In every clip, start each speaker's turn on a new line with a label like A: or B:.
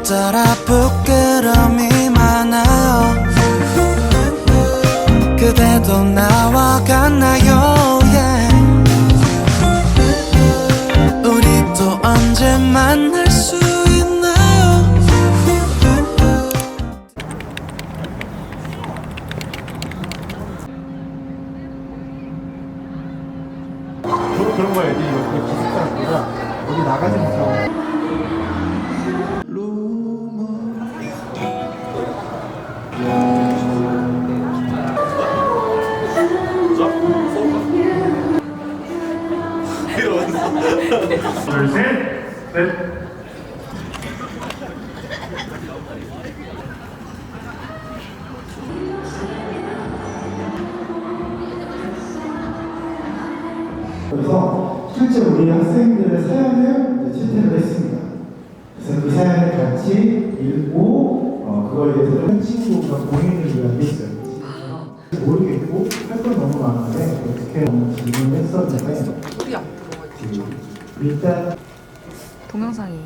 A: 오늘따라 부끄러움이 많아요. 그대도 나와 같나요? yeah. 우리 또 언제 만날 수 있나요?
B: 그런 거야지. 이거 기숙사니까 여기 나가지 못하고.
C: 둘, 셋, 넷.
B: 그래서 실제 우리 학생들의 사연을 채택을 했습니다. 그래서 그 사연을 같이 읽고 그거에 대해서 한 친구가 본인을 위한 게 있어요. 모르겠고 할 건 너무 많은데 어떻게 질문을 했었는데
D: 소리 안 들어가요.
B: 일단
D: 동영상이에요.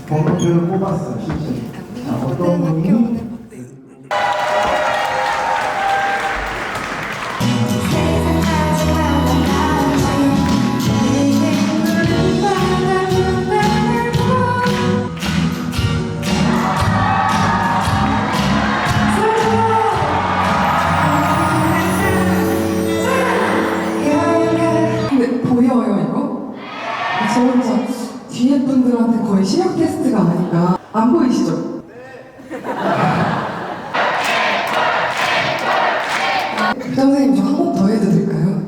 B: 번호표를 뽑았어, 실제. 어떤 분이
E: 근데 보여요 이거? 저 혼자 뒤에 분들한테 거의 시력 테스트가 아닌가. 안 보이시죠? 선생님 저 한 번 더 해도 될까요?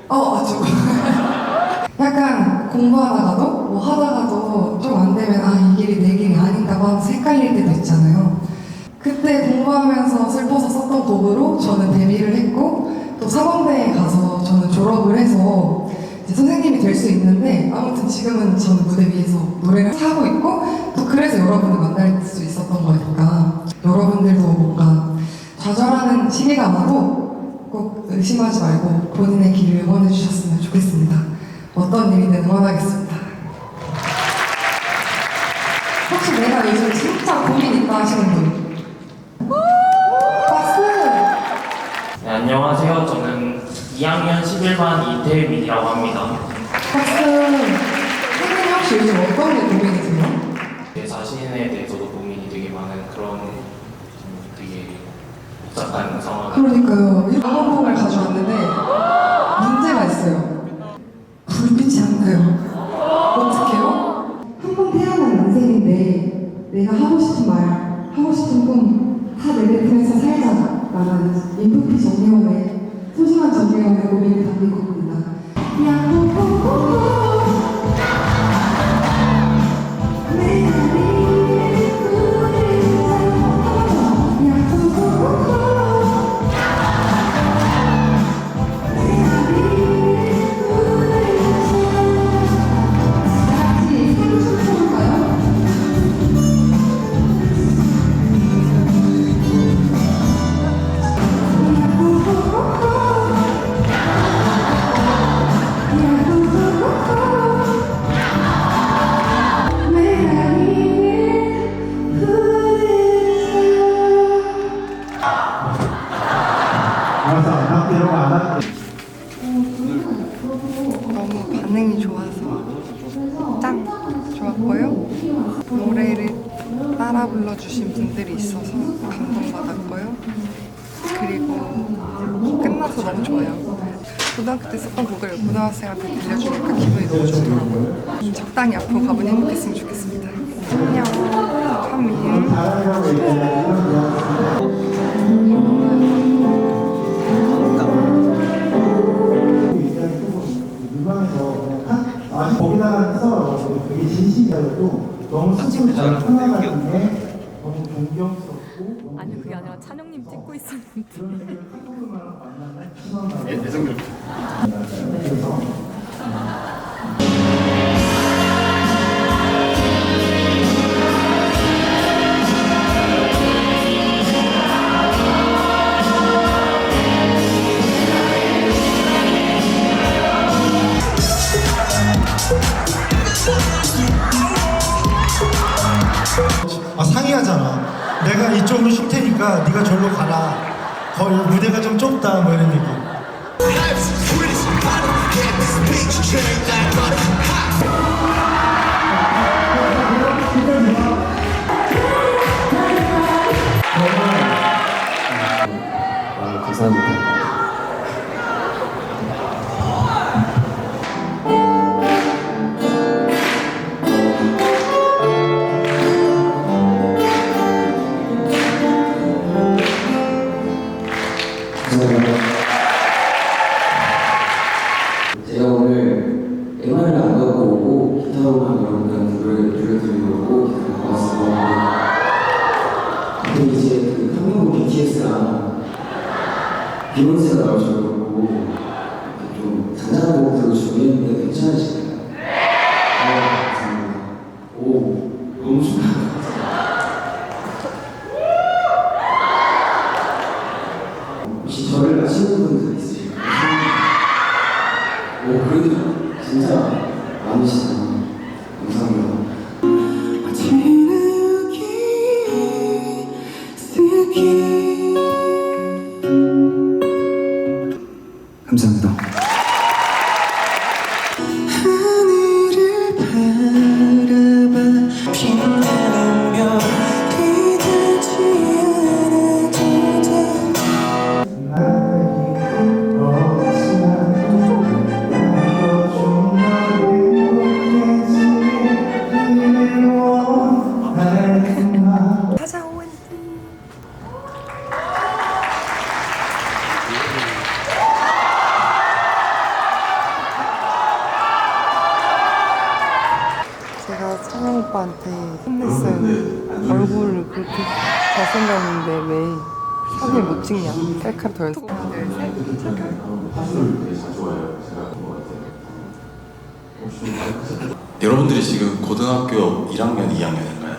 E: 저 약간 공부하다가도 뭐 하다가도 좀 안 되면 이 길이 내 길이 아닌가 봐 하면서 헷갈릴 때도 있잖아요. 그때 공부하면서 슬퍼서 썼던 곡으로 저는 데뷔를 했고 또 사범대에 가서 저는 졸업을 해서 이제 선생님이 될 수 있는데 아무튼 지금은 저는 무대 위에서 노래를 하고 있고 또 그래서 여러분을 만날 수 있었던 거니까 여러분들도 뭔가 좌절하는 시기가 와도 꼭 의심하지 말고 본인의 길을 응원해 주셨으면 좋겠습니다. 어떤 일이든 응원하겠습니다. 혹시 내가 요즘 진짜 고민 있다 하시는 분? 박수!
F: 네, 안녕하세요. 저는 2학년 11반 이태민이라고 합니다.
E: 박수! 선생님 혹시 요즘 어떤 게 고민이세요?
F: 제 자신에 대해서도 고민이 되게 많은 그런 되게 복잡한 상황.
E: 그러니까요. 이 방송을 가져왔는데 문제가 있어요. 불빛이 안 나요. 어떡해요? 한 번 태어난 인생인데 내가 하고 싶은 말, 하고 싶은 꿈 다 내뱉으면서 살자 라는 인프피 정리원의 소중한 정리원의 고민을 담긴 곡입니다.
D: 너무 반응이 좋아서 짱 좋았고요. 노래를 따라 불러주신 분들이 있어서 감동받았고요. 그리고 끝나서 너무 좋아요. 고등학교 때 썼던 곡을 고등학생한테 들려주니까 기분이 너무 좋더라고요. 적당히 앞으로 가보니 행복했으면 좋겠습니다. 안녕, 한민.
B: 거기다가 써가지고 되게 진심이라도 너무 스스로 잘 표현하는 게 너무 존경스럽고
G: 아니요, 그게 아니라 찬영님 찍고 있었는데.
B: 그런 식으로 한국으로만 만나는 시선을
C: 대성님.
B: 그래서 상의하잖아. 내가 이쪽으로 쉴 테니까 네가 절로 가라. 거기 무대가 좀 좁다 뭐 이런 얘기.
F: 감사합니다.
H: 제가 오늘 MR을 안 갖고 오고 기타로만 여러분들한테 노래를 들려드리려고 기타를 왔습니다. 근데 이제 그 한국 BTS랑 비욘세가 나오셔가지고 좀 잔잔한 곡들을 준비했는데 괜찮으실까요? 감사합니다. 오, 너무 좋아요. 혹시 저를 아시는 분들 있으실까요? 오, 그래도 진짜 많으시다. 감사합니다. 감사합니다.
A: 하늘을 바라봐 빛나며 기대지 않아도 돼
D: 찾아온 제가 찬영 오빠한테 혼냈어요. 얼굴을 그렇게 잘생겼는데 왜 사진을 못 찍냐. 셀카 더 연습. 하나, 둘, 셋.
I: 여러분들이 지금 고등학교 1학년, 2학년인가요?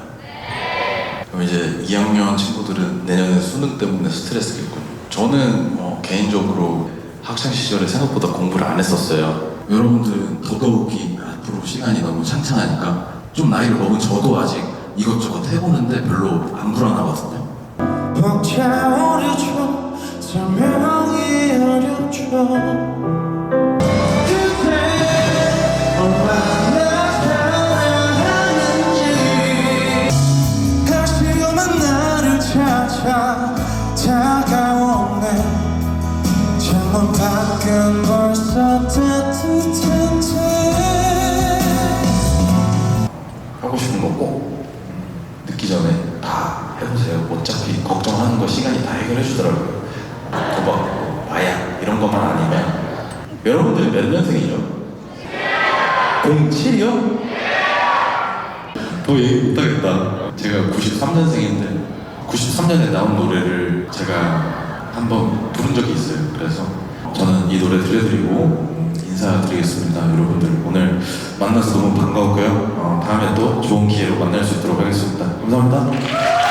I: 그럼 이제 2학년 친구들은 내년에 수능 때문에 스트레스겠군요. 저는 개인적으로 학창 시절에 생각보다 공부를 안 했었어요. 여러분들은 더더욱이 앞으로 시간이 너무 창창하니까 좀 나이를 먹은 저도 아직 이것저것 해보는데 별로 안 불안하거든요.
A: 벅차오르죠 설명이 어렵죠 그대 얼마나 사랑하는지 다시금은 나를 찾아 다가오네 창문 밖은 벌써 따뜻한데
I: 하고 싶은 거 꼭 늦기 전에 다 해보세요. 어차피 걱정하는 거 시간이 다 해결해 주더라고요. 도박, 마약 이런 것만 아니면. 여러분들이 몇 년생이죠? 07이요? 더 얘기 못하겠다. 제가 93년생인데 93년에 나온 노래를 제가 한번 부른 적이 있어요. 그래서 저는 이 노래 들려드리고 인사드리겠습니다. 여러분들 오늘 만나서 너무 반가웠고요. 다음에 또 좋은 기회로 만날 수 있도록 하겠습니다. 감사합니다.